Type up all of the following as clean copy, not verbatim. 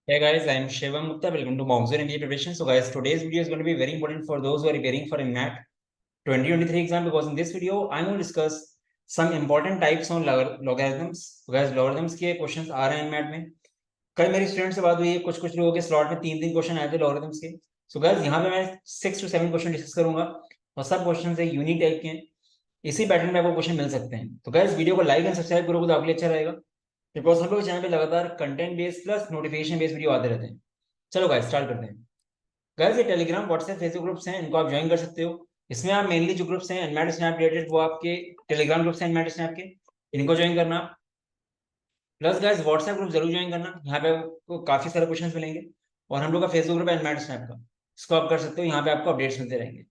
Hey guys, I am Shivam Gupta. Welcome to Monsoon MBA Preparation. So guys, today's video is going to be very important for those who are preparing for NMAT 2023 exam, because in this video I'm going to discuss some important types on logarithms. So guys, logarithms के questions आ रहे हैं NMAT में. कल मेरी student से बात हुई है, कुछ लोगों के स्लॉट में तीन क्वेश्चन आए थे लॉगरिथम्स के. सो गाइस, यहाँ पे मैं 6 to 7 क्वेश्चन डिस्कस करूंगा और सब क्वेश्चन से यूनिक टाइप के हैं. इसी पैटर्न में आपको क्वेश्चन मिल सकते हैं. तो गाइस, वीडियो को लाइक एंड सब्सक्राइब करोगे तो आपके लिए अच्छा रहेगा, बिकॉज हम लोग चैनल पे लगातार content based plus notification based video आते रहते हैं. चलो गाइस, स्टार्ट करते हैं. गाइस, ये टेलीग्राम, व्हाट्सएप, फेसबुक ग्रुप्स हैं, इनको आप ज्वाइन कर सकते हो. इसमें आप मेनली जो ग्रुप्स हैं एनमैट स्नैप रिलेटेड, वो आपके टेलीग्राम ग्रुप्स हैं एनमैट स्नैप के, इनको ज्वाइन करना. प्लस गाइस, व्हाट्सएप ग्रुप जरूर ज्वाइन करना, यहाँ पे आपको काफी सारे क्वेश्चन मिलेंगे. और हम लोग का फेसबुक ग्रुप है एनमैट स्नैप का, इसको आप कर सकते हो, यहाँ पे आपको अपडेट्स मिलते रहेंगे.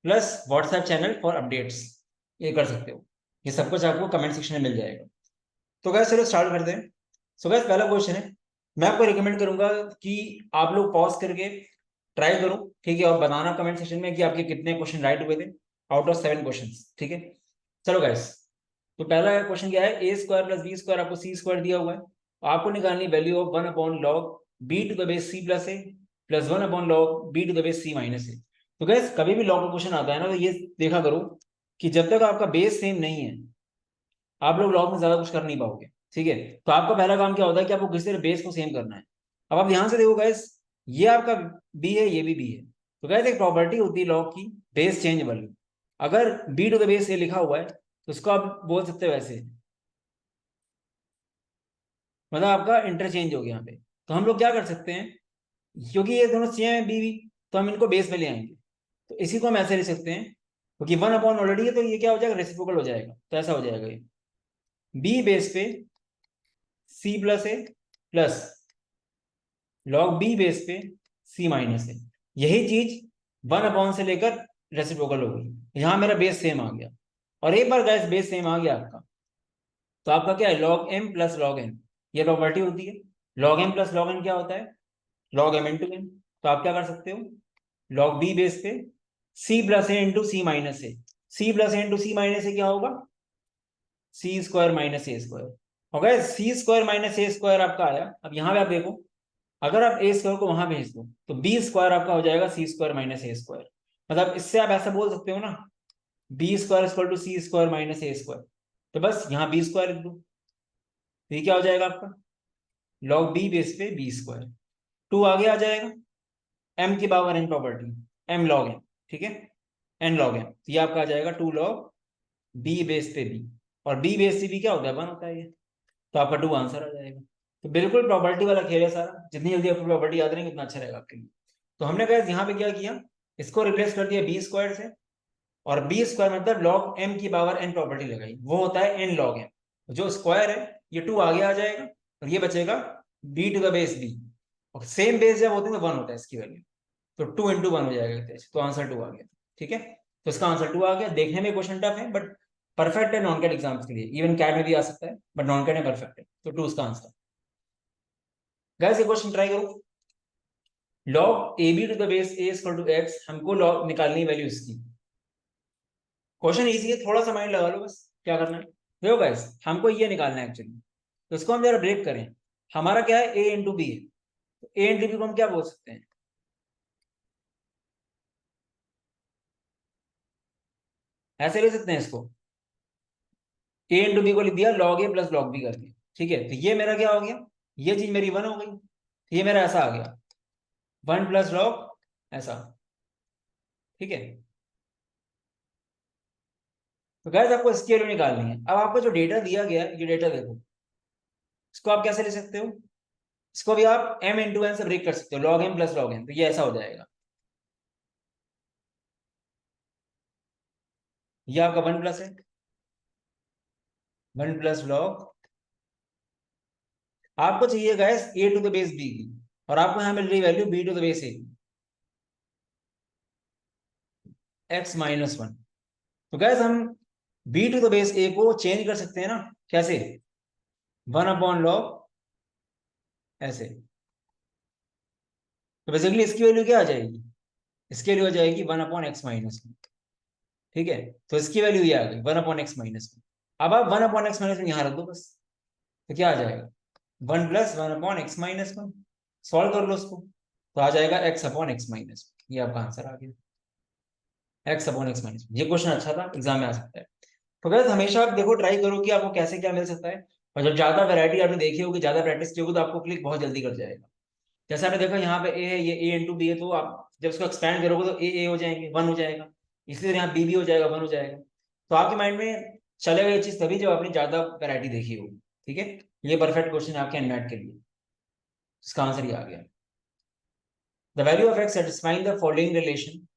Plus WhatsApp channel for updates, ये कर सकते हो. ये सब कुछ आपको कमेंट सेक्शन में मिल जाएगा. तो गाइस चलो स्टार्ट करते हैं. सो गाइस, पहला क्वेश्चन है. मैं आपको रिकमेंड करूंगा कि आप लोग पॉज करके ट्राई करो, ठीक है, और बताना कमेंट सेक्शन में कि आपके कितने क्वेश्चन राइट हुए थे आउट ऑफ 7 क्वेश्चंस, ठीक है. चलो गाइस, तो पहला क्वेश्चन क्या है. A square plus b square, आपको सी स्क्वायर दिया हुआ है. आपको निकालनी value of 1/log b to the base c plus a plus 1/log b to the base c minus a. तो गाइस, कभी भी लॉग का क्वेश्चन आता है ना, तो ये देखा करो कि जब तक आपका बेस सेम नहीं है, आप लोग लॉग में ज्यादा कुछ कर नहीं पाओगे, ठीक है. तो आपका पहला काम क्या होता है कि आपको किसी तरह बेस को सेम करना है. अब आप ध्यान से देखो गाइस, ये आपका बी है, ये भी बी है. तो गाइस, एक प्रॉपर्टी होती है लॉग की, बेस चेंजेबल. अगर बी टू द बेस ए लिखा हुआ है तो उसको आप बोल सकते हो ऐसे, मतलब आपका इंटरचेंज हो गया यहाँ पे. तो हम लोग क्या कर सकते हैं, क्योंकि ये दोनों सेम है बी बी, तो हम इनको बेस में ले आएंगे. तो इसी को हम ऐसे लिख सकते हैं, क्योंकि 1 ऑलरेडी है, तो ये क्या हो जाएगा, रेसिप्रोकल हो जाएगा. तो ऐसा हो जाएगा, ये बी बेस पे सी plus a plus log B base पे सी माइनस ए. यही चीज 1 से लेकर रेसिप्रोकल हो गई. यहां मेरा बेस सेम आ गया. और एक बार गैस बेस सेम आ गया आपका, तो आपका क्या है, log M plus log N, ये प्रॉपर्टी होती है. Log M plus log N क्या होता है, लॉग एम इंटू एन. तो आप क्या कर सकते हो, लॉग बी बेस पे सी प्लस ए इंटू सी माइनस ए. सी प्लस ए इंटू सी माइनस ए क्या होगा, सी स्क्वायर माइनस ए स्क्वायर. हो गया, सी स्क्वायर माइनस ए स्क्वायर आपका आया. अब यहाँ पे आप देखो, अगर आप ए स्क्वायर को वहां भेज दो तो बी स्क्वायर आपका हो जाएगा C square minus A square. मतलब इससे आप ऐसा बोल सकते हो ना, B square equal to C square minus A square. तो बस यहाँ बी स्क्वायर लिख दो, तो ये क्या हो जाएगा आपका, लॉग बी बेस पे बी स्क्वायर. टू आगे आ जाएगा, एम की power N property, M log N, ठीक है, एन लॉग एन. तो ये आपका आ जाएगा 2 log बी बेस पे बी. और बी बेस से बी क्या होता है, 1 होता है ये. तो आपका 2 आंसर आ जाएगा. तो बिल्कुल प्रॉपर्टी वाला खेल है सारा. जितनी जल्दी आपको प्रॉपर्टी याद रहेंगे उतना अच्छा रहेगा आपके लिए. तो हमने कहा यहाँ पे क्या किया, इसको रिप्लेस कर दिया बी स्क्वायर से. और बी स्क्वायर मतलब लॉग एम की पावर एन प्रॉपर्टी लगाई, वो होता है एन लॉग एम. जो स्क्वायर है ये 2 आगे आ जाएगा, और ये बचेगा B to the base B. और सेम बेस जब होते हैं तो 1 होता है इसकी वैल्यू. तो 2 into 1 हो जाएगा, तो आंसर 2 आ गया, ठीक है. तो इसका आंसर 2 आ गया. देखने में क्वेश्चन टफ है, बट परफेक्ट है नॉन कैट एग्जाम्स के लिए. इवन कैट में भी आ सकता है, बट नॉन कैट में परफेक्ट है. तो 2 इसका आंसर. गाइस, ये क्वेश्चन ट्राई करो. Log A B to the base A equal to X, हमको लॉग निकालनी वैल्यू इसकी. क्वेश्चन इजी है, थोड़ा सा माइंड लगा लो बस. क्या करना है, देखो गाइस, हमको ये निकालना है एक्चुअली. तो इसको हम जरा ब्रेक करें. हमारा क्या है, ए इंटू बी है. तो ए इंटू बी को हम क्या बोल सकते हैं, ऐसे ले सकते हैं इसको. ए इंटू बी को लिख दिया लॉग ए प्लस लॉग बी करके, ठीक है. तो ये मेरा क्या हो गया, ये चीज मेरी 1 हो गई. ये मेरा ऐसा आ गया 1 प्लस लॉग ऐसा, ठीक है. तो गैस, आपको इसकी वैल्यू निकालनी है. अब आपको जो डेटा दिया गया है, ये डेटा देखो, इसको आप कैसे ले सकते हो, इसको भी आप m इंटू एन से ब्रेक कर सकते हो, log M plus log N. तो ये ऐसा हो जाएगा, ये आपका 1 प्लस है, 1 प्लस लॉग. आपको चाहिए guys a to the base b की, और आपको यहां मिल रही value b to the base a की, एक्स माइनस 1. तो गैस, हम b to the base a को चेंज कर सकते हैं ना, कैसे, 1/log ऐसे. तो बेसिकली इसकी वैल्यू क्या आ जाएगी, इसकी वैल्यू आ जाएगी 1/x-1, ठीक है. तो इसकी वैल्यू ये आ गई 1/x-1. अब आप 1/x-1 यहाँ रख दो बस. तो क्या आ जाएगा, 1 प्लस 1/x-1. सॉल्व कर लो उसको, तो आ जाएगा एक्स अपॉन एक्स माइनस, ये आपका आंसर आ गया, एक्स अपॉन एक्स माइनस। ये क्वेश्चन अच्छा था, एग्जाम में आ सकता है। तो गैस हमेशा आप देखो, ट्राई करो कि आपको कैसे क्या मिल सकता है, और जब ज्यादा वैरायटी आपने देखी होगी, ज्यादा प्रैक्टिस की होगी, तो आपको क्लिक बहुत जल्दी कर जाएगा। जैसे आपने देखा यहाँ पे ए है, ये ए इंटू बी है, तो आप जब उसको एक्सपैंड करोगे तो ए हो जाएंगे, वन हो जाएगा, इसलिए यहाँ बी हो जाएगा, वन हो जाएगा। तो आपके माइंड में चलेगा ये चीज तभी जब आपने ज्यादा वैरायटी देखी होगी। ठीक है, ये परफेक्ट क्वेश्चन है आपके एनमैट के लिए, इसका आंसर ये आ गया। The value of X satisfying the following relation,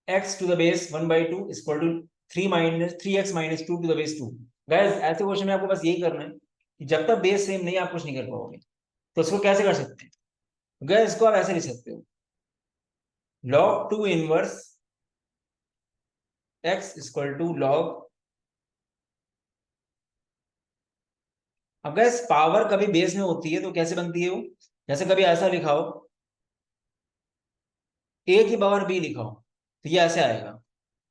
X to the base 1/2 is equal to 3x minus 2 to the base 2। Guys ऐसे क्वेश्चन में आपको बस यही करना है कि जब तक बेस सेम नहीं, आप कुछ नहीं कर पाओगे। तो इसको कैसे कर सकते हैं? गाइस इसको आप ऐसे लिख सकते हो, log 2 inverse x equal to log। अब गाइस पावर कभी बेस में होती है तो कैसे बनती है वो, जैसे कभी ऐसा लिखा हो, a की पावर b लिखा हो, तो ये ऐसे आएगा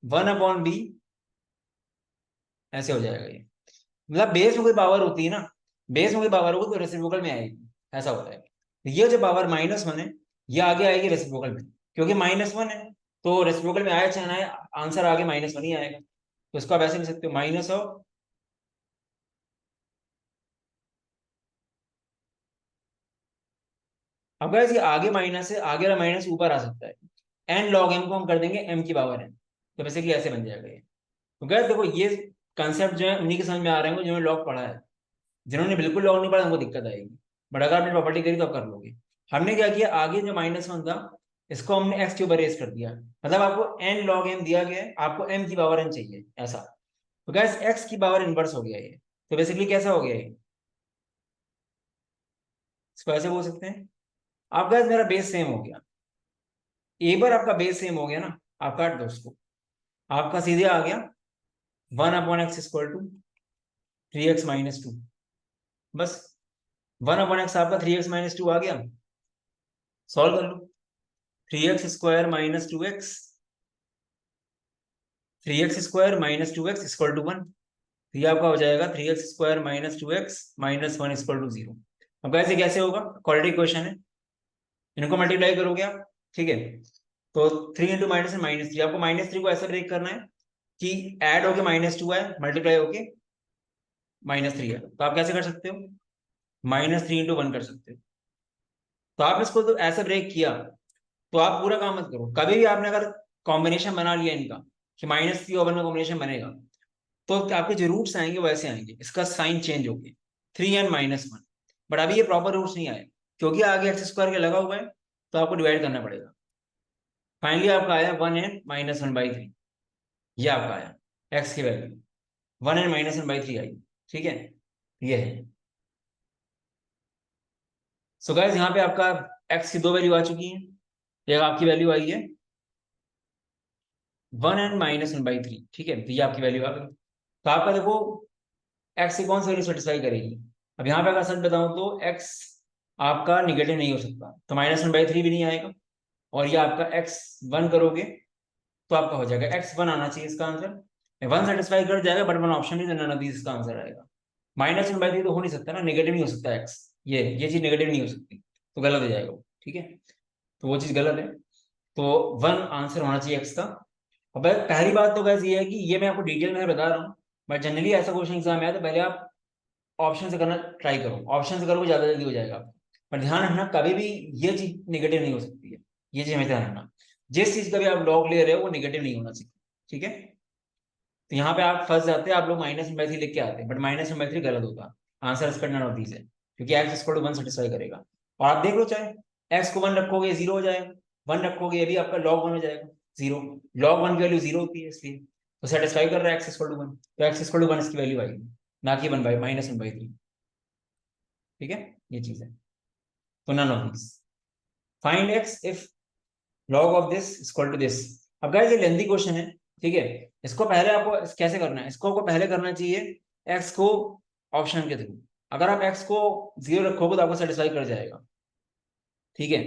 1/b, ऐसे हो जाएगा ये। मतलब बेस में कोई पावर होती है ना, बेस में कोई पावर होगी तो रेसिप्रोकल में आएगी, ऐसा होता है। तो ये जो पावर -1 है, ये आगे आएगी रेसिप्रोकल में, क्योंकि -1 है, तो रेसिप्रोकल में आया चाहे ना आए, आंसर आगे -1 ही आएगा। तो इसको आप ऐसे लिख सकते हो, माइनस ऑफ, अब गाइस ये आगे माइनस है, आगे वाला माइनस ऊपर आ सकता है, एन लॉग एम को हम कर देंगे एम की पावर एन, तो बेसिकली ऐसे बन जाएगा ये। तो गाइस देखो ये कंसेप्ट जो है उन्हीं के समझ में आ रहे होंगे जिन्होंने लॉग पढ़ा है, जिन्होंने बिल्कुल लॉग नहीं पढ़ा उनको दिक्कत आएगी, बट अगर आपने प्रॉपर्टी करी तो आप कर लोगे। हमने क्या किया, आगे जो -1 था इसको हमने एक्स के ऊपर रेस कर दिया, मतलब आपको एन लॉग एम दिया गया है, आपको एम की पावर एन चाहिए ऐसा। तो गैस एक्स की पावर इनवर्स हो गया ये, तो बेसिकली कैसा हो गया ये, इसको ऐसे बोल सकते हैं आप, गैस मेरा बेस सेम हो गया, एक बार आपका बेस सेम हो गया ना, आप काट दो उसको, आपका सीधे आ गया 1/x इक्वल टू 3x-2, बस 1/x आपका 3x-2 आ गया, सॉल्व कर लो, 3x² - 2x, 3x² - 2x equal to 1, तो ये आपका हो जाएगा 3x² - 2x - 1 इक्वल टू 0। अब कैसे कैसे होगा, क्वाड्रेटिक क्वेश्चन है, इनको मल्टीप्लाई करोगे आप, ठीक है, तो 3 इंटू माइनस -3, आपको -3 को ऐसा ब्रेक करना है कि ऐड होके -2 है, मल्टीप्लाई होके -3 है, तो आप कैसे कर सकते हो, -3 इंटू 1 कर सकते हो। तो आप इसको तो ऐसा ब्रेक किया, तो आप पूरा काम मत करो, कभी भी आपने अगर कॉम्बिनेशन बना लिया इनका कि -3 और 1 में कॉम्बिनेशन बनेगा, तो आपके जो रूट्स आएंगे वैसे आएंगे, इसका साइन चेंज हो गया 3n - 1, बट अभी ये प्रॉपर रूट्स नहीं आए, क्योंकि आगे x² के लगा हुआ है, तो आपको डिवाइड करना पड़ेगा। फाइनली आपका आया 1n - 1/3, ये आपका आया x की वैल्यू 1n - 1/3 आई, ठीक है, ये है। सो गाइस यहाँ पे आपका x की दो वैल्यू आ चुकी हैं, एक आपकी वैल्यू आई है 1n - 1/3, ठीक है, तो ये आपकी वैल्यू आ गई। तो आपका देखो एक्स की कौन सी वैल्यू सेटिस्फाई करेगी। अब यहाँ पे अगर सच बताऊं तो एक्स आपका निगेटिव नहीं हो सकता, तो -1/3 भी नहीं आएगा, और ये आपका एक्स 1 करोगे तो आपका हो जाएगा x1 आना चाहिए इसका आंसर, 1 सेटिस्फाई कर जाएगा, बट 1 ऑप्शन नहीं देना, नबी इसका आंसर आएगा। -1/3 तो हो नहीं सकता ना, नेगेटिव नहीं हो सकता एक्स, ये चीज नेगेटिव नहीं हो सकती, तो गलत हो जाएगा वो, ठीक है, तो वो चीज गलत है। तो 1 आंसर होना चाहिए एक्स का। अब पहली बात तो वैसे ये है कि ये मैं आपको डिटेल में बता रहा हूँ, बट जनरली ऐसा क्वेश्चन एग्जाम में आया तो पहले आप ऑप्शन से करना ट्राई करो, ऑप्शन से करोगे ज्यादा जल्दी हो जाएगा आपको। पर ध्यान रखना कभी भी ये चीज निगेटिव नहीं हो सकती है, ये चीज हमें ध्यान रखना, जिस चीज का भी आप लॉग ले रहे हो वो निगेटिव नहीं होना चाहिए, ठीक है। तो यहाँ पे आप फंस जाते हैं, आप लोग -3 लिख के आते हैं, बट -3 गलत होता, आंसर इसका नन ऑफ दीज है, क्योंकि एक्स इक्वल टू 1 सेटिस्फाई करेगा। और आप देख लो, चाहे एक्स को 1 रखोगे 0 हो जाएगा, 1 रखोगे ये भी आपका log 1 हो जाएगा 0, log 1 की वैल्यू 0 होती है, इसलिए तो सेटिस्फाई कर रहा है एक्स इक्वल टू 1, तो एक्स इक्वल टू 1 इसकी वैल्यू आएगी, ना कि -1/3, ठीक है, ये चीज है। तो none of this, find X if log of this equal to this. अब गाइस ये लेंथी क्वेश्चन है, ठीक है, इसको पहले आपको कैसे करना है, इसको आपको पहले करना चाहिए एक्स को ऑप्शन के थ्रू, अगर आप एक्स को 0 रखोगे तो आपको सेटिस्फाई कर जाएगा, ठीक है,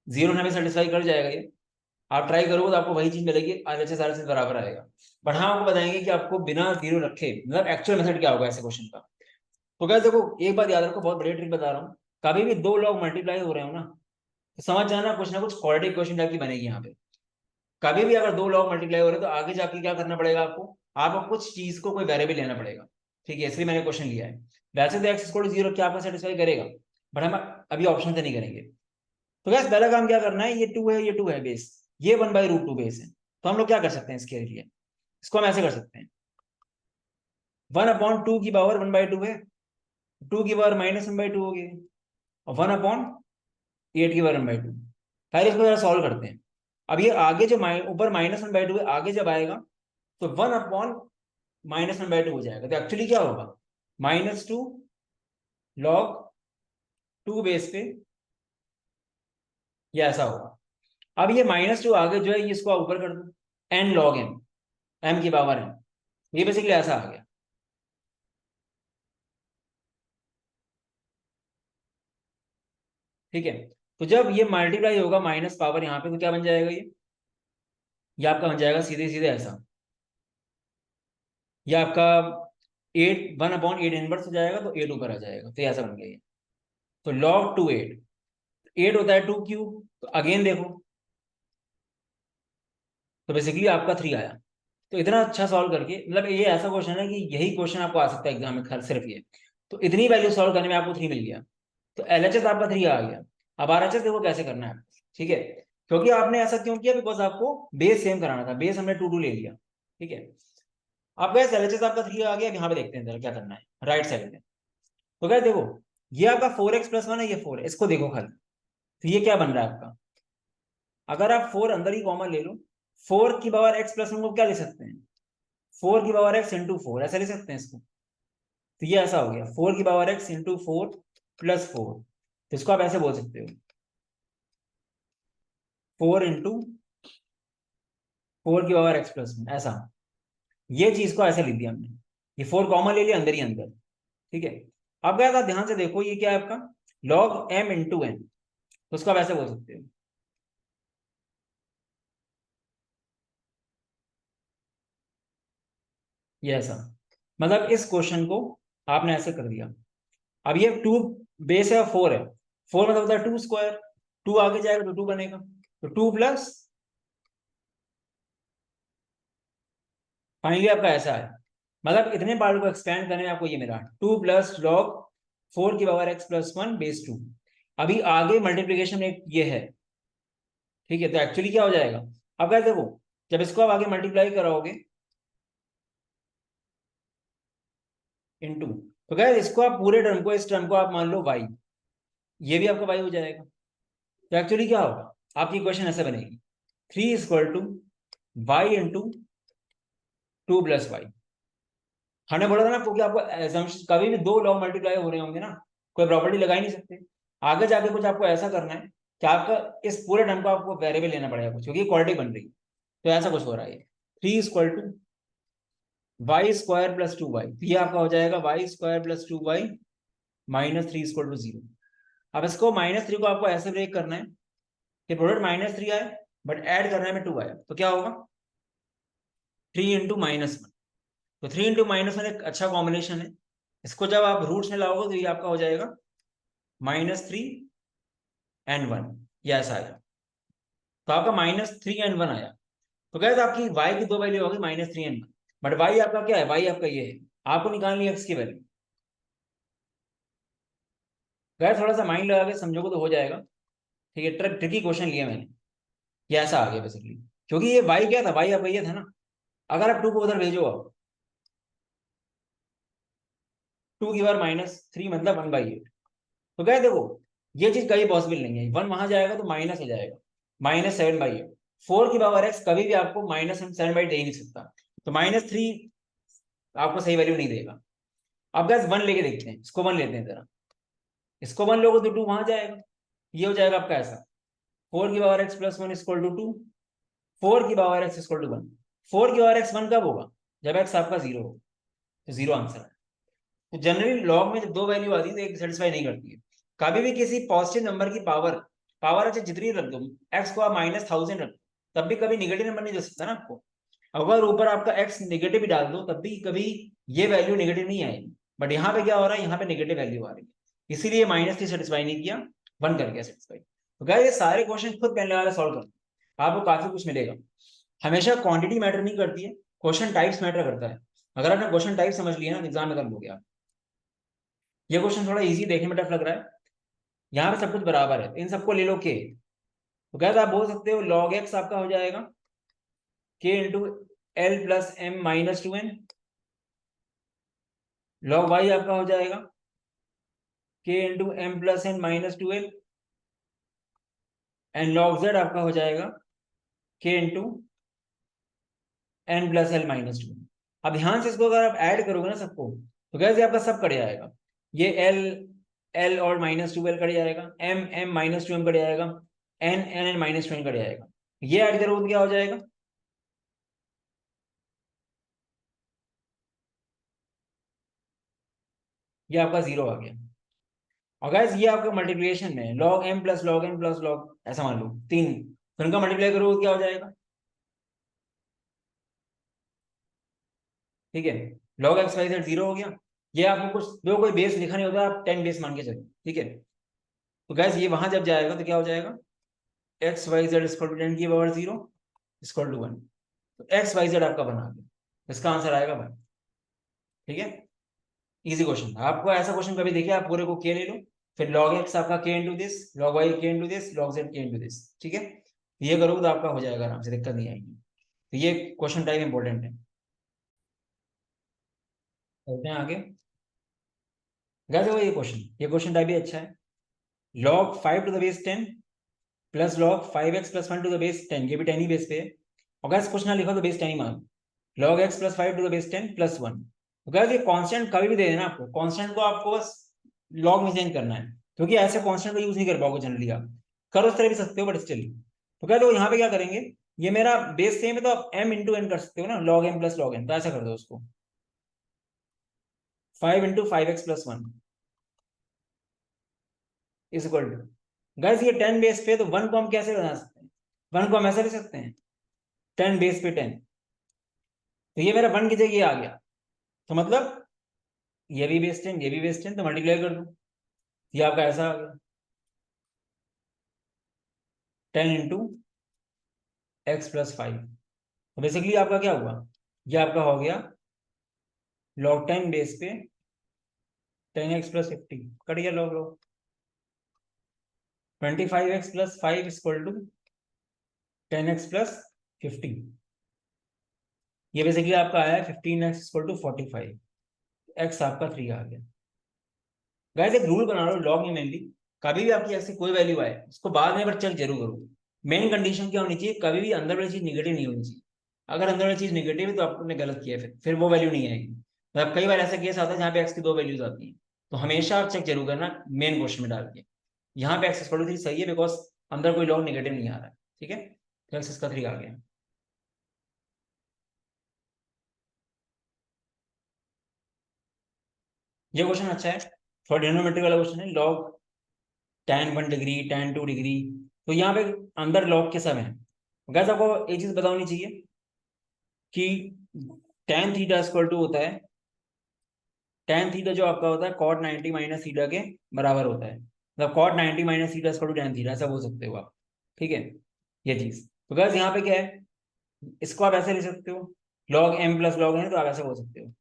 0 होने में सेटिस्फाई कर जाएगा ये, आप ट्राई करोगे तो आपको वही चीज मिलेगी, आधे से सारे से बराबर आएगा। बट हाँ आपको बताएंगे कि आपको बिना 0 रखे मतलब एक्चुअल मेथड क्या होगा ऐसे क्वेश्चन का। तो गाइस देखो एक बात याद रखो, बहुत बड़ी ट्रिक बता रहा हूँ, कभी भी दो लॉग मल्टीप्लाई हो रहे हो ना, तो समझ जाना कुछ ना कुछ क्वाड्रेटिक क्वेश्चन टाइप की बनेगी यहाँ पे। कभी भी अगर दो लॉग मल्टीप्लाई हो रहे हैं तो आगे जाके क्या करना पड़ेगा आपको, आपको कुछ चीज को कोई वेरिएबल लेना पड़ेगा। ठीक है, इसलिए मैंने क्वेश्चन लिया है। वैसे तो एक्स इक्वल टू 0 क्या आपको सेटिस्फाई करेगा, बट हम अभी ऑप्शन से नहीं करेंगे। तो गैस पहला काम क्या करना है, ये 2 है, ये 2 है बेस, ये 1/√2 बेस है। तो हम लोग क्या कर सकते हैं इसके लिए, इसको हम ऐसे कर सकते हैं, 1/2 की पावर 1/2 है, 2 की पावर -1/2 हो गई, और 1/8 की पावर 1/2। पहले इसको जरा सॉल्व करते हैं। अब ये आगे जो ऊपर -1/2 है, आगे जब आएगा तो 1/-1/2 हो जाएगा। तो एक्चुअली क्या होगा, -2 log 2 बेस पे, ये ऐसा होगा। अब ये -2 आगे जो है ये इसको ऊपर कर दो, n log m, m की पावर n, ये बेसिकली ऐसा आ गया। ठीक है, तो जब ये मल्टीप्लाई होगा माइनस पावर यहाँ पे, तो क्या बन जाएगा ये आपका बन जाएगा सीधे सीधे ऐसा, ये आपका 1/8 इनवर्स हो जाएगा, तो 8 ऊपर आ जाएगा, तो ये ऐसा बन गया ये। तो log 2 8, 8 होता है 2 क्यूब, तो अगेन देखो, तो बेसिकली आपका 3 आया। तो इतना अच्छा सॉल्व करके, मतलब ये ऐसा क्वेश्चन है कि यही क्वेश्चन आपको आ सकता है एग्जाम में, सिर्फ ये। तो इतनी वैल्यू सॉल्व करने में आपको 3 मिल गया, तो एलएचएस आपका 3 आ गया। अब आरएचएस देखो कैसे करना है। ठीक है, क्योंकि आपने ऐसा क्यों किया, बिकॉज आपको बेस सेम कराना था, बेस हमने 2 2 ले लिया। ठीक है, अब गैस एलएचएस आपका 3 आ गया। अब यहाँ पे देखते हैं जरा क्या करना है राइट साइड में। तो गैस देखो, ये आपका 4x+1 है, ये 4 है, इसको देखो खाली। तो ये क्या बन रहा है आपका, अगर आप 4 अंदर ही कॉमन ले लो, 4 की पावर x+1 को क्या ले सकते हैं, 4 की पावर x इंटू 4 ऐसा ले सकते हैं इसको। तो ये ऐसा हो गया 4 की पावर x इंटू 4 + 4। तो इसको आप ऐसे बोल सकते हो, 4 की पावर x+1 ऐसा। ये चीज को ऐसे लिख दिया हमने, ये 4 कॉमन ले लिया अंदर ही अंदर। ठीक है, अब क्या था, ध्यान से देखो, ये क्या है आपका log m इंटू n, तो उसको आप ऐसे बोल सकते हो, ये ऐसा। मतलब इस क्वेश्चन को आपने ऐसे कर दिया। अब ये 2 बेस है और 4 है, 4 मतलब होता है 2 स्क्वायर, 2 आगे जाएगा तो 2 बनेगा, तो 2 प्लस, फाइनली आपका ऐसा है। मतलब इतने पार्ट को एक्सपेंड करने में आपको ये मिला 2 + log 4 की पावर x+1 बेस 2। अभी आगे मल्टीप्लीकेशन एक ये है। ठीक है, तो एक्चुअली क्या हो जाएगा, अब क्या देखो, जब इसको आप आगे मल्टीप्लाई कराओगे इनटू, तो क्या इसको आप पूरे टर्म को, इस टर्म को आप मान लो y, ये भी आपका y हो जाएगा। तो एक्चुअली क्या होगा, आपकी इक्वेशन ऐसे बनेगी, 3 = y इंटू 2 + y। हमने बोला था ना क्योंकि आपको assumption, कभी भी दो लॉग मल्टीप्लाई हो रहे होंगे ना, कोई प्रॉपर्टी लगा ही नहीं सकते। आगे जाके कुछ आपको ऐसा करना है कि आपका इस पूरे टर्म को आपको वेरिएबल लेना पड़ेगा कुछ, क्योंकि क्वाड्रेटिक बन रही है। तो ऐसा कुछ हो रहा है, 3 = y² + 2y, तो ये आपका हो जाएगा y² + 2y -3 = 0। अब इसको -3 को आपको ऐसे ब्रेक करना है कि प्रोडक्ट -3 आए, बट ऐड करने में 2 आया, तो क्या होगा 3 × -1। तो 3 × -1 एक अच्छा कॉम्बिनेशन है। इसको जब आप रूट्स में लाओगे तो ये आपका हो जाएगा -3 and 1, ये ऐसा आया। तो आपका -3 and 1 आया। तो गैस आपकी y की दो वैल्यू होगी -3 and 1, बट y आपका क्या है, y आपका ये है, आपको निकालनी है x की वैल्यू। गैस थोड़ा सा माइंड लगा के समझोगे तो हो जाएगा। ठीक है, ट्रिकी क्वेश्चन लिया मैंने, ये ऐसा आ गया बेसिकली, क्योंकि ये y क्या था, y आपका ये था ना। अगर आप 2 को उधर भेजो, आप 2 की पावर -3 मतलब 1/8। तो क्या देखो, ये चीज कभी पॉसिबल नहीं है, 1 वहां जाएगा तो माइनस हो जाएगा, -7/8। 4 की पावर x कभी भी आपको -7/8 दे ही नहीं सकता, तो -3 आपको सही वैल्यू नहीं देगा। अब गैस 1 लेके देखते हैं, इसको 1 लेते हैं जरा, इसको 1 लोगे तो 2 वहां जाएगा, ये हो जाएगा आपका ऐसा, 4 की पावर x+1 = 2, 4 की पावर x = 1। 4 की पावर x 1 कब होगा, जब x आपका 0 हो, तो 0 आंसर है। तो जनरली लॉग में जब दो वैल्यू आती है तो एक सेटिस्फाई नहीं करती है। कभी भी किसी पॉजिटिव नंबर की पावर, पावर अच्छा जितनी रख दो, एक्स को आप -1000 रख दो, तब भी कभी निगेटिव नंबर नहीं दे सकता ना आपको। अगर ऊपर आपका एक्स निगेटिव भी डाल दो, तब भी कभी ये वैल्यू निगेटिव नहीं आएगी। बट यहाँ पे क्या हो रहा है, यहाँ पे निगेटिव वैल्यू आ रही है। इसीलिए माइनस 3 सेटिस्फाई नहीं किया, 1 कर गया सेटिस्फाई। तो गाइस ये सारे क्वेश्चन खुद पहले वाला सॉल्व करना, आपको काफी कुछ मिलेगा। हमेशा क्वांटिटी मैटर नहीं करती है, क्वेश्चन टाइप्स मैटर करता है। अगर आपने क्वेश्चन टाइप समझ लिया ना, एग्जाम में कर लोगे आप। ये क्वेश्चन थोड़ा इजी, देखने में टफ लग रहा है, यहाँ पे सब कुछ बराबर है, इन सबको ले लो के। तो गाइस आप बोल सकते हो log x आपका हो जाएगा k into L plus M minus 2n। log y आपका हो जाएगा k into M plus N minus 2l। And log z आपका हो जाएगा k into N plus L minus 2। अब ध्यान से इसको अगर आप ऐड करोगे ना सबको, तो कैसे आपका सब कट जाएगा। ये एल एल और माइनस 2l कट जाएगा, M M minus 2m cut जाएगा, N N N minus 2n cut जाएगा। ये ऐड करोगे तो क्या हो जाएगा, ये आपका 0 आ गया। और गाइस ये आपका मल्टीप्लिकेशन में log m plus log n plus log, ऐसा मान लो 3, तो इनका मल्टीप्लाई करोगे तो क्या हो जाएगा, ठीक है। log x वाई जेड 0 हो गया। ये आपको कुछ जो कोई बेस लिखा नहीं होता, आप 10 बेस मान के चलो, ठीक है। तो गैस ये वहां जब जाएगा तो क्या हो जाएगा, X Y Z equal to 10 की पावर 0 इक्वल टू 1। तो एक्स वाई जेड आपका बना गया, इसका आंसर आएगा 1, ठीक है। इजी क्वेश्चन था। आपको ऐसा क्वेश्चन कभी देखिए, आप पूरे को के ले लो, फिर log x आपका k into this, log y k into this, log z k into this, ठीक है। ये करोगे तो आपका हो जाएगा आराम से, दिक्कत नहीं आएगी। तो ये क्वेश्चन टाइप इंपॉर्टेंट है। चलते हैं आगे। गैस ये क्वेश्चन टाइप भी अच्छा है। log 5 to the base 10 plus log 5x plus 1 to the base 10, ये भी 10 ही बेस पे है। और गैस कुछ ना लिखो तो बेस 10 ही मान, log x plus 5 to the base 10 plus 1। तो गैस ये कांस्टेंट कभी भी दे देना, आपको कांस्टेंट को आपको बस log में चेंज करना है, क्योंकि ऐसे कांस्टेंट को यूज नहीं कर पाओगे जनरली। आप कर उस तरह भी सकते हो बट स्टिल। तो क्या, तो यहाँ पे क्या करेंगे, ये मेरा बेस सेम है तो आप m इंटू एन कर सकते हो ना, log m plus log n, तो ऐसा कर दो उसको 5 into 5x plus 1 is equal to. Guys ये 10 बेस पे, तो 1 को हम कैसे बना सकते हैं, 1 को हम ऐसा लिख सकते हैं 10 बेस पे 10। तो ये मेरा 1 की जगह ये आ गया, तो मतलब ये भी बेस 10 ये भी बेस 10, तो मल्टीप्लाई कर दो, ये आपका ऐसा आ गया 10 इंटू एक्स प्लस 5। तो बेसिकली आपका क्या हुआ, ये आपका हो गया log 10 बेस पे 10x प्लस 50, कट गया log log 25x plus 5 equal to 10x plus 50। ये बेसिकली आपका आया 15x इक्वल टू 45, x आपका 3 आ गया। गाइस एक रूल बना लो लॉग में मेनली, कभी भी आपकी ऐसी कोई वैल्यू आए उसको बाद में पर चेक जरूर करो। मेन कंडीशन क्या होनी चाहिए, कभी भी अंदर वाली चीज निगेटिव नहीं होनी चाहिए। अगर अंदर वाली चीज निगेटिव है तो आपने गलत किया है, फिर वो वैल्यू नहीं आएगी। मतलब कई बार ऐसा केस आता है जहाँ पे एक्स की 2 वैल्यूज आती हैं, तो हमेशा आप चेक जरूर करना मेन क्वेश्चन में डाल के। यहाँ पे एक्स इक्वल टू 3 सही है, बिकॉज अंदर कोई लॉग निगेटिव नहीं आ रहा है, ठीक है। तो एक्स इसका 3 आ गया। ये क्वेश्चन अच्छा है, थोड़ा डिनोमेट्रिक वाला क्वेश्चन है। Log tan 1 degree tan 2 degree, तो यहाँ पे अंदर लॉग के सब है। गैस आपको एक चीज बतानी चाहिए कि tan थीटा इक्वल टू होता है, tan थीटा जो आपका होता है cot 90 माइनस थीटा के बराबर होता है। मतलब cot 90 minus theta equal to tan theta, ऐसा बोल सकते हो आप, ठीक है। ये चीज तो गैस यहाँ पे क्या है, इसको आप ऐसे ले सकते हो, log m plus log n, तो आप ऐसे बोल सकते हो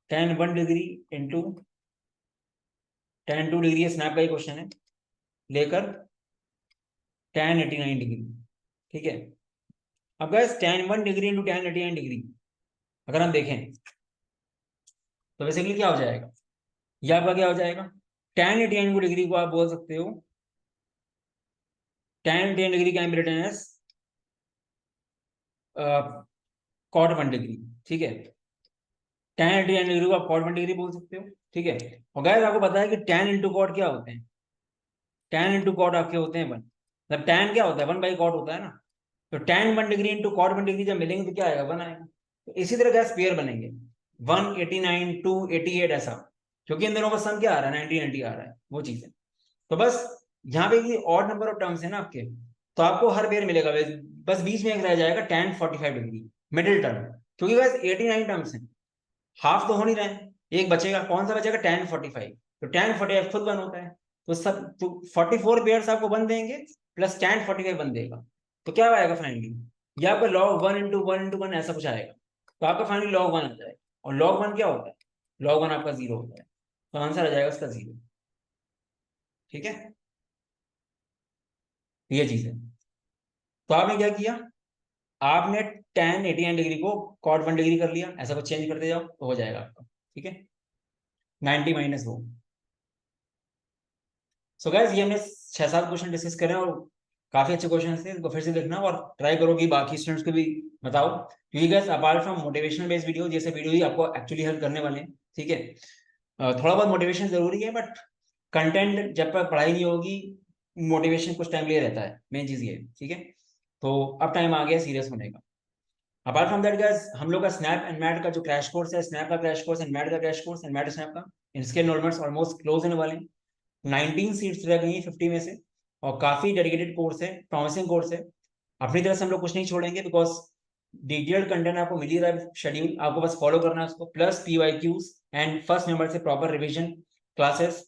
tan 1 degree into tan 2 degree, ये स्नैप का ही क्वेश्चन है, लेकर tan 89 डिग्री, ठीक है। अब gas tan 1 degree into tan 89 degree अगर हम देखें तो बेसिकली क्या हो जाएगा, ये आपका क्या हो जाएगा, tan 89 डिग्री को आप बोल सकते हो tan 89 degree can be written as cot 1 degree, ठीक है। tan 89 डिग्री को आप cot 1 डिग्री बोल सकते हो, ठीक है। और गैस आपको पता है कि tan इंटू कॉट क्या होते हैं, tan इंटू कॉट आपके होते हैं 1। मतलब tan क्या होता है, 1/cot होता है ना। तो tan 1 degree into cot 1 degree जब मिलेंगे तो क्या आएगा, 1 आएगा। तो इसी तरह गैस पेयर बनेंगे 189 288 ऐसा, क्योंकि इन दोनों का सम क्या आ रहा है, 90 90 आ रहा है, वो चीज है। तो बस यहाँ पे ऑड नंबर ऑफ टर्म्स है ना आपके, तो आपको हर पेयर मिलेगा, बस बीच में एक रह जाएगा tan 45 डिग्री मिडिल टर्म, क्योंकि बस 89 टर्म्स हैं, हाफ तो हो नहीं रहे हैं, एक बचेगा, कौन सा बचेगा, tan 45। तो tan 45 खुद 1 होता है, तो सब तो 44 पेयर्स आपको 1 देंगे प्लस tan 45 1 देगा, तो क्या आएगा फाइनली, ये आपका log 1 × 1 × 1 ऐसा कुछ आएगा, तो आपका फाइनली log 1 आ जाएगा। और log 1 क्या होता है, log 1 आपका 0 होता है, तो आंसर आ जाएगा उसका 0। ठीक है, ये चीज है। तो आपने क्या किया, आपने tan 89 डिग्री को cot 1 डिग्री कर लिया, ऐसा कुछ चेंज करते जाओ तो हो जाएगा आपका। ठीक है, 90 माइनस वो। सो गाइस ये हमने 6-7 क्वेश्चन डिस्कस करे और काफी अच्छे क्वेश्चन थे, इनको फिर से देखना और ट्राई करो कि बाकी स्टूडेंट्स को भी बताओ, क्योंकि guys apart from motivational based video, जैसे वीडियो ही आपको एक्चुअली हेल्प करने वाले हैं। ठीक है, थोड़ा बहुत मोटिवेशन जरूरी है, बट कंटेंट जब तक पढ़ाई नहीं होगी, मोटिवेशन कुछ टाइम लिए रहता है, मेन चीज ये है। ठीक है, तो अब टाइम आ गया सीरियस होने का। अपार्ट फ्रॉम दैट गाइस हम लोग का स्नैप एंड मैट का जो क्रैश कोर्स है, स्नैप का क्रैश कोर्स एंड मैट का crash course and MAT SNAP का, इसके एनरोलमेंट्स ऑलमोस्ट क्लोज होने वाले हैं। 19 सीट्स रह गई हैं 50 में से, और काफी डेडिकेटेड कोर्स है, प्रॉमिसिंग कोर्स है। अपनी तरफ से हम लोग कुछ नहीं छोड़ेंगे, बिकॉज डिटेल्ड कंटेंट आपको मिल ही रहा है, शेड्यूल आपको बस फॉलो करना है उसको, plus PYQs and first number से प्रॉपर रिविजन क्लासेस।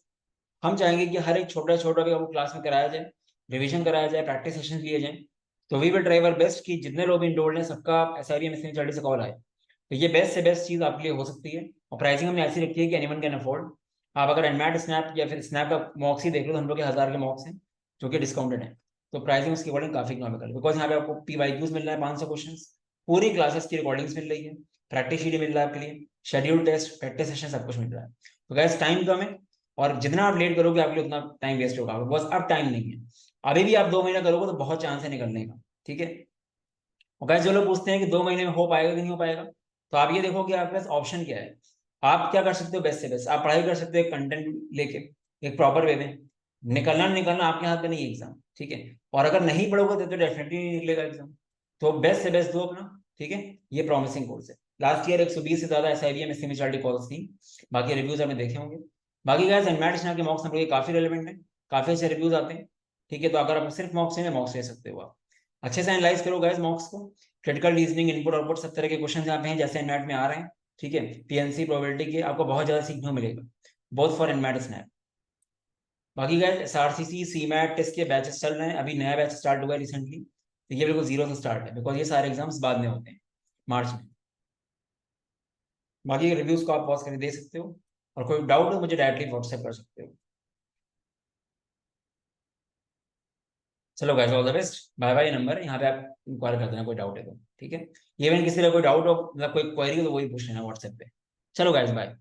हम चाहेंगे कि हर एक छोटा छोटा भी आपको क्लास में कराया जाए, रिविजन कराया जाए, प्रैक्टिस सेशन लिए जाए। तो we will try our best कि जितने लोग इंडोल्ड हैं सबका SIBM SME से कॉल आए, तो ये बेस्ट से बेस्ट चीज आपके लिए हो सकती है। और प्राइसिंग हमने ऐसी रखी है कि एनीवन कैन अफोर्ड। आप अगर एनमैट स्नैप या फिर स्नैप का मॉक्स ही देख लो तो हम लोग के 1000 के मॉक्स हैं जो कि डिस्काउंटेड है, तो प्राइसिंग उसके अकॉर्डिंग काफी इकोनॉमिकल, बिकॉज यहाँ पे आपको PYQs मिल रहा है 500 क्वेश्चन, पूरी क्लासेस की रिकॉर्डिंग्स मिल रही है, प्रैक्टिस शीट मिल रहा है आपके लिए, शेड्यूल टेस्ट प्रैक्टिस सेशन सब कुछ मिल रहा है। तो गैस टाइम कम है, और जितना आप लेट करोगे आपके लिए उतना टाइम वेस्ट होगा, बस अब टाइम नहीं है। अभी भी आप 2 महीना करोगे तो बहुत चांस है निकलने का। ठीक है, और गाइस जो लोग पूछते हैं कि 2 महीने में हो पाएगा कि नहीं हो पाएगा, तो आप ये देखो कि आपके पास ऑप्शन क्या है। आप क्या कर सकते हो, बेस्ट से बेस्ट आप पढ़ाई कर सकते हो कंटेंट लेके, एक प्रॉपर वे में। निकलना निकलना आपके हाथ में नहीं है एग्जाम। ठीक है, और अगर नहीं पढ़ोगे तो डेफिनेटली नहीं निकलेगा एग्जाम। तो बेस्ट से बेस्ट दो अपना। ठीक है, ये प्रॉमिसिंग कोर्स है। लास्ट ईयर 120 से ज्यादा SIBM SME कॉल्स थी, बाकी रिव्यूज आपने देखे होंगे। बाकी गाइस एनमैट के मॉक्स हम लोग काफी रेलिवेंट है, काफी अच्छे रिव्यूज आते हैं। ठीक है, तो अगर आप सिर्फ मॉक्स चाहिए मॉक्स ले सकते हो आप। अच्छे से एनालाइज करो गाइस मॉक्स को, क्रिटिकल रीजनिंग, इनपुट आउटपुट सब तरह के क्वेश्चन यहाँ पे हैं जैसे एनमैट में आ रहे हैं। ठीक है, PNC प्रोबेबिलिटी के आपको बहुत ज्यादा सीखने को मिलेगा, बोथ फॉर एनमैट स्नैप। बाकी गाइस SRCC CMAT टेस्ट के बैचेस चल रहे हैं, अभी नया बैच स्टार्ट हुआ है रिसेंटली, तो ये बिल्कुल जीरो से स्टार्ट है, बिकॉज ये सारे एग्जाम्स बाद में होते हैं, मार्च में। बाकी रिव्यूज को आप पॉज करके दे सकते हो, और कोई डाउट हो मुझे डायरेक्टली व्हाट्सएप कर सकते हो। चलो guys all the best, bye bye. Number है यहाँ पे, आप इंक्वायर कर देना कोई डाउट है तो। ठीक है, इवन किसी का कोई डाउट हो, मतलब कोई क्वेरी हो तो वही पूछ लेना व्हाट्सएप पे। चलो गाइस बाय।